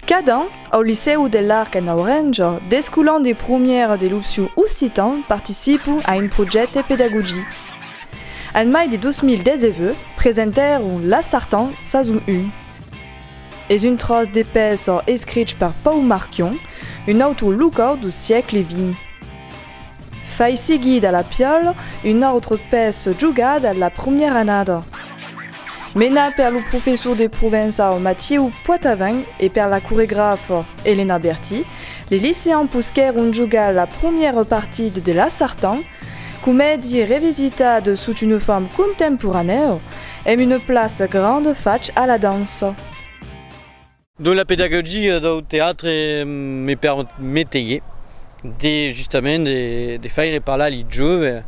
Cada an, au Liceu de l'Arc en Orange, des scolans de première de l'option occitan participent à un projet de pédagogie. En mai de 2019, présentèrent La Sartan saison 1. Et une trace d'épaisse écrite par Paul Marquion, un auteur local du siècle XX. Fai seguir à la piole une autre pièce jugada à la première année. Mena per le professeur de provençal Mathieu Poitavin et per la chorégraphe Elena Berti, les lycéens pusquèrent jouer la première partie de La Sartan, comédie revisitée sous une forme contemporaine et une place grande faite à la danse. Dans la pédagogie du théâtre me permettait justement de faire parler les jeunes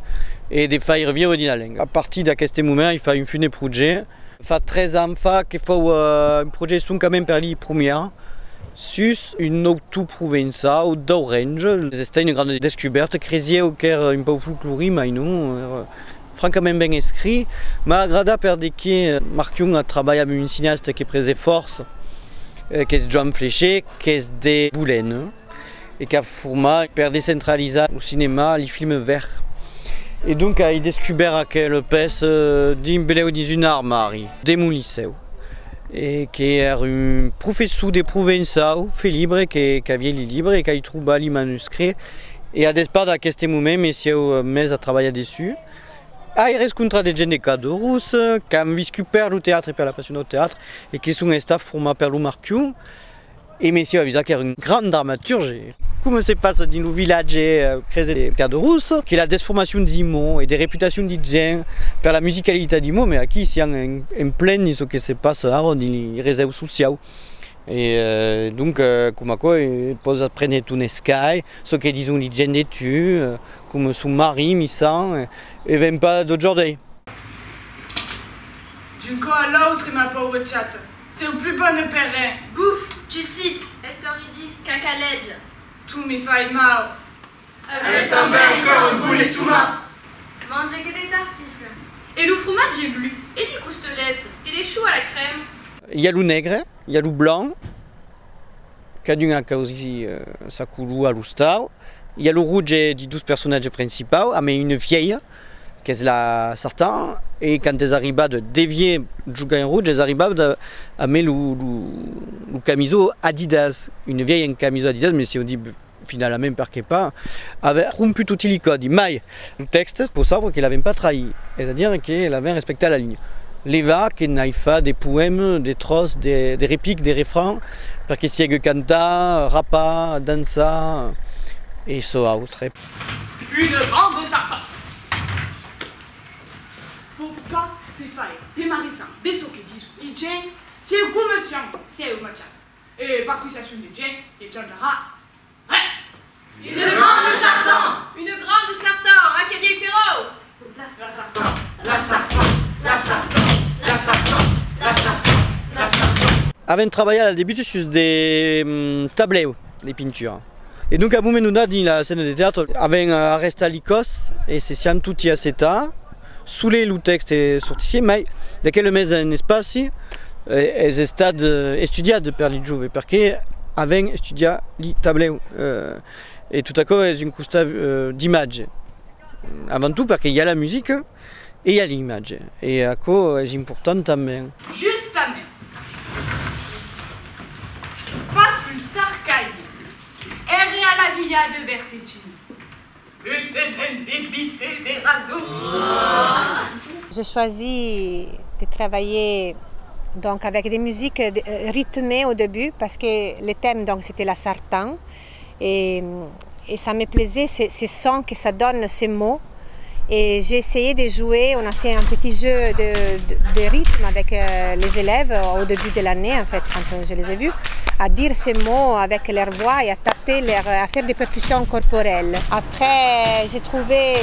et de faire vivre la langue. À partir de ce moment, il faut un projet. Fa 13 ans qu'il faut un projet quand même per les premières sur une autre province d'Orange. C'était une grande découverte, créée au cœur un peu folklorique, mais non, franchement bien écrit. Mais agrada per que Marquion a travaillé avec une cinéaste qui prenait force, qui est Joan Fléché, qui est des Bouleines, et qui a formé per décentraliser au cinéma les films verts. Et donc, il a découvert quelle pièce d'un beleu d'une armoire de mon lycée. Et qui est un professeur de provençal, fait libre, qui avait les livres et qui a trouvé les manuscrits. Et à départ de ce moment, monsieur a travaillé dessus. Il a rencontré des gens de cadre russe qui ont vécu per le théâtre et per la passion du théâtre et qui sont formés par le Marquion. Et monsieur a dit qu'il y a une grande dramaturge. Comment se passe dans le village créé des cadres russes, qu'il y a des formations des mots et des réputations des gens per la musicalité des mots, mais ici, c'est en plein de ce qui se passe dans les réseaux sociaux. Et donc, comme quoi, ils peuvent apprendre tout le sky, ce que disent les gens dessus, comme son mari, Missan, et même pas d'aujourd'hui. D'une coup à l'autre, ma pauvre chatte, c'est le plus bon perrin. Bouffe, tu cis, Estorudis, cacaledge. Tout me fait mal. Avec ton bain encore une boule estomac. Mangez que des tartifles. Et le fromage j'ai voulu. Et des coustelettes. Et des choux à la crème. Il y a le nègre, il y a le blanc, qui a aussi sa couleur à l'oustar. Il y a le rouge des 12 personnages principaux, mais une vieille, qui est la Sartan. Et quand ils arrivent à dévier le jouer en rouge, ils arrivent à mettre le camiso Adidas. Une vieille camiso Adidas, mais si on dit finalement parce qu'il pas, avait rompu tout les codes. Mais le texte, pour savoir qu'il n'avait pas trahi, c'est-à-dire qu'il avait respecté la ligne. L'Eva, qui n'a fait des poèmes, des trosses, des répliques, des refrains, parce qu'il s'y canta, rapa, dansa, et ça autre. Une grande Sartan. Faut pas se faire des marissants, des socs qui disent les gens, c'est une commission, c'est une machin. Et par conversation des gens, les gens de rat. Une grande Sartan. Une grande Sartan, à Cabier Perrault. La Sartan, la Sartan, la Sartan, la Sartan, la Sartan, la Sartan. Avant de travailler à début sur des tableaux, des peintures. Et donc à Boumenouda, dans la scène de théâtre, avec Arresta Likos et c'est Sian Tutti à Seta, sous le texte est sorti, mais de quel mes un espace, ils sont étudiés per les jeunes, parce qu'avant étudié les tableaux. Et tout à coup, c'est une cousta d'images. Avant tout, parce qu'il y a la musique et il y a l'image. Et à quoi c'est important aussi. Justement. Pas plus tard qu'ailleurs. Errer à la villa de Bertettini. Et c'est d'ébiter des raisons. J'ai choisi de travailler donc, avec des musiques rythmées au début parce que le thème c'était la Sartan. Et ça me plaisait, ces sons que ça donne, ces mots. Et j'ai essayé de jouer, on a fait un petit jeu de rythme avec les élèves au début de l'année, en fait, quand je les ai vus, à dire ces mots avec leur voix et à taper, à faire des percussions corporelles. Après,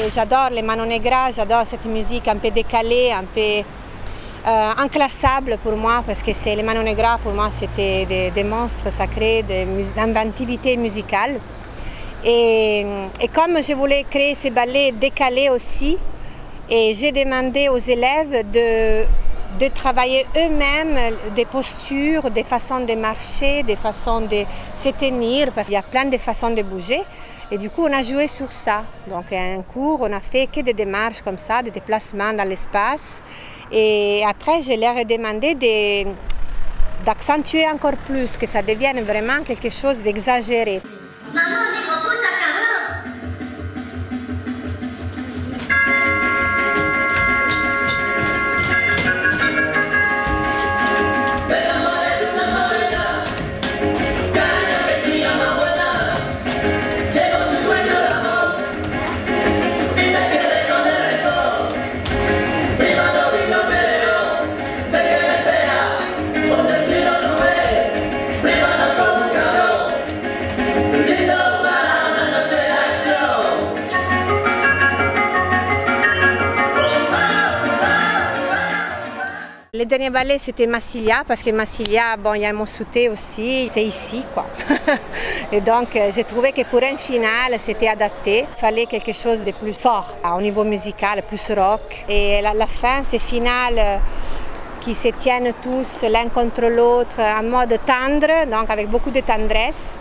j'adore les Mano Negra, j'adore cette musique un peu décalée, un peu inclassable pour moi, parce que les Mano Negra, pour moi, c'était des monstres sacrés d'inventivité musicale. Et comme je voulais créer ces ballets décalés aussi, et j'ai demandé aux élèves de de travailler eux-mêmes des postures, des façons de marcher, des façons de se tenir, parce qu'il y a plein de façons de bouger. Et du coup, on a joué sur ça. Donc, un cours, on a fait que des démarches comme ça, des déplacements dans l'espace. Et après, je leur ai demandé d'accentuer encore plus, que ça devienne vraiment quelque chose d'exagéré. Le dernier ballet, c'était Massilia, parce que Massilia, bon, il y a mon sauté aussi, c'est ici, quoi. Et donc, j'ai trouvé que pour un final, c'était adapté. Il fallait quelque chose de plus fort, au niveau musical, plus rock. Et la fin, c'est final qui se tiennent tous l'un contre l'autre en mode tendre, donc avec beaucoup de tendresse.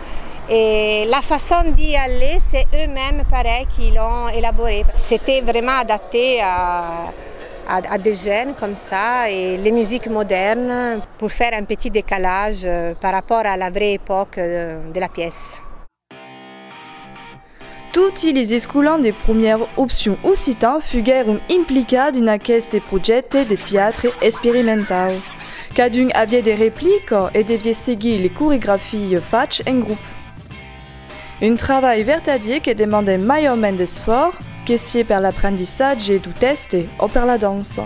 Et la façon d'y aller, c'est eux-mêmes, pareil, qui l'ont élaboré. C'était vraiment adapté à des jeunes comme ça et les musiques modernes pour faire un petit décalage par rapport à la vraie époque de la pièce. Tutti gli esculanti di prima opzione occitana furono implicati in questi progetti di teatro sperimentale. Cadun aveva des répliques e devia seguire le chorégraphies fatte in gruppo. Un travail vertadier che demandait mayormente d'esforço, che sia per l'apprentissage du test o per la danse.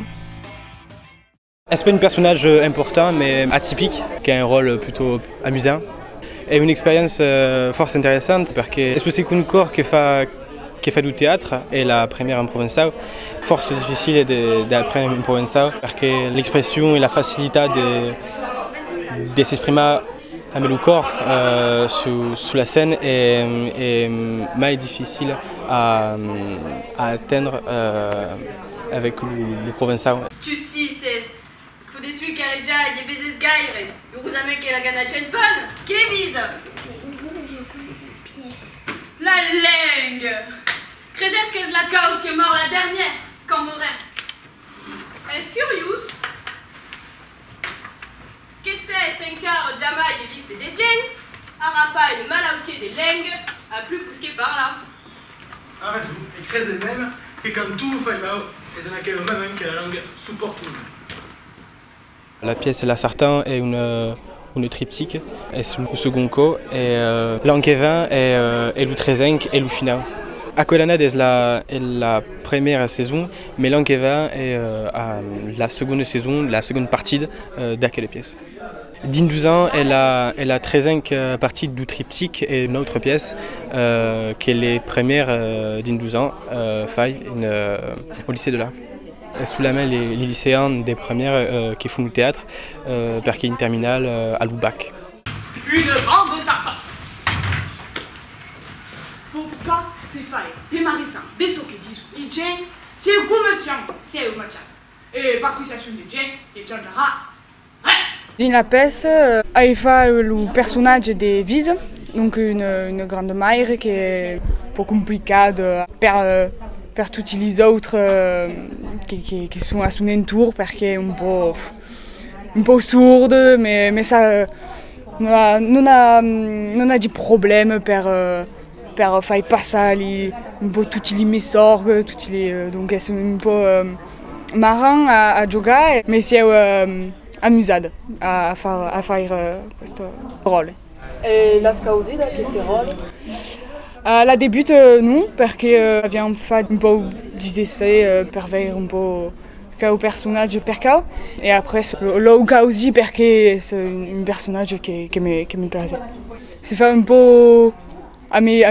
C'est un personnage important mais atypique, qui a un rôle plutôt amusant. Et une expérience force intéressante parce que c'est un corps qui fait du théâtre et la première en provençal. Force difficile d'apprendre en provençal parce que l'expression et la facilité de s'exprimer avec le corps sur la scène est moins difficile à atteindre avec le provençal. Tu sais, faut d'expliquer à Regia et Bezes Gaire. Vous avez que la gana Chesban, qui vise la langue. Crézes que la cause qui est mort la dernière, quand mourait. Est-ce curieux? Que c'est 5 quarts jamais et viste des gens, à rapper le malautier des langues, à plus pousser par là. Arrête, et Crézes même, que comme tout fait là, et c'est laquelle même que la langue supporte tout. La pièce La Sartane est une triptyque, et sur le second coup, et l'Anquevin et le Trezenc et le final. Aquelanade est la première saison, mais l'Anquevin est la seconde saison, la seconde partie de quelle pièce. Din 12 ans, elle a 13 parties du triptyque et une autre pièce qui est les premières Din 12 ans, faille au lycée de l'Arc. Sous la main les lycéens des premières qui font le théâtre, parce qu'il y a une terminale à Loubac. Une bande de sartans. Faut pas se faire démarrer ça. Dès ce que disent les gens, c'est un coup monsieur, c'est un match. Et par quoi ça suit les gens, et John Lara. Dans la pièce, il fait le personnage de Vise, donc une grande mère qui est un peu compliquée pour tous les autres qui sont à son entour parce qu'elle est un peu sourde, mais ça non a des problèmes pour faire passer un peu toutes les messages, donc elles sont un peu marrant à jouer, mais c'est amusante à faire ce rôle. E la causi da questi ruoli? La débute non, parce qu'elle vient faire un peu d'essai pour voir un peu quel personnage perché. Et après, l'autre aussi parce que c'est un personnage qui me plaisait. C'est faire un peu à mes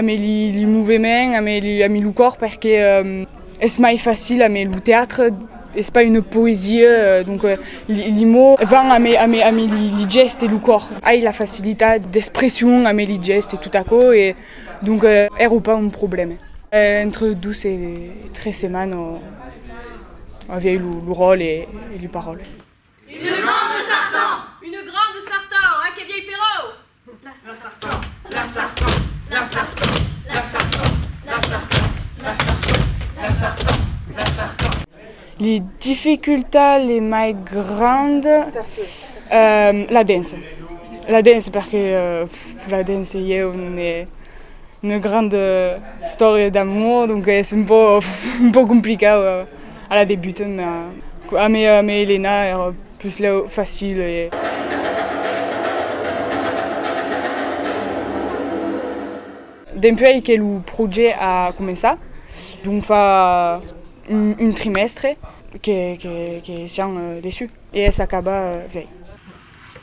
mouvements, à le corps parce que c'est plus facile à le théâtre. C'est pas une poésie, donc les mots vont à mes gestes et le corps. Il y a la facilité d'expression à mes gestes et tout à coup, et donc il n'y a pas un problème. Entre 12 et 13 semaines, on a vu le rôle et les paroles. Les difficultés les plus grandes, la danse. La danse parce que la danse est une grande histoire d'amour, donc c'est un peu compliqué à la début, mais Elena est plus facile. Depuis que le projet a commencé, donc fa un trimestre que siamo dessus et ça acaba veille.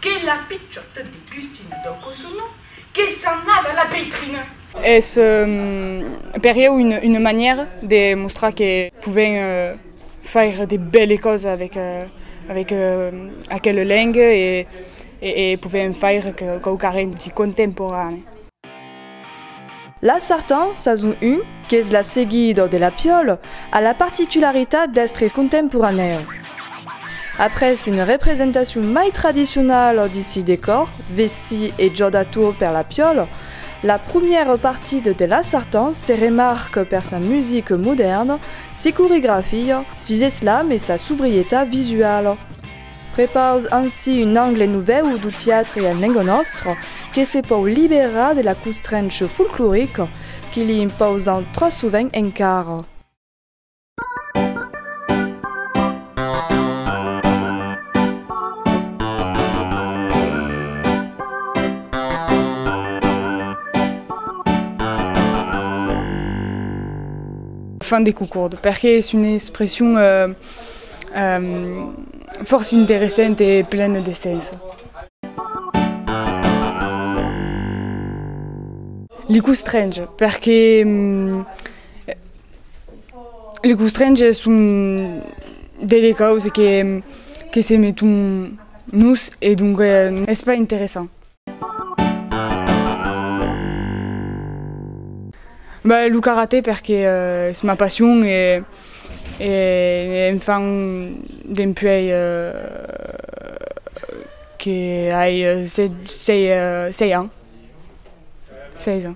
Che la picciotta di Gustine Docosono che s'en la pétrine. Et c'est une manière de montrer qu'on pouvait faire des belles choses avec quelle langue et pouvait faire quelque contemporain. La Sarthe, saison 1, qui est la seguida de la Piole, a la particularité d'être contemporaine. Après une représentation mai traditionnelle d'ici décor, vestis et giodato per la Piole, la première partie de la Sarthe se remarque par sa musique moderne, ses chorégraphies, ses slams et sa sobriété visuelle. Prépare ainsi un angle nouveau du théâtre en langue nostre qui se peut libérer de la contrainte folklorique qui lui impose trop souvent encore. Fin des concours, parce que c'est une expression fort intéressante et pleine de sens. Les coups strange, parce que les coups strange sont des choses qui se mettent nous et donc c'est pas intéressant. Le karaté parce que c'est ma passion et enfin depuis que j'ai 16 ans.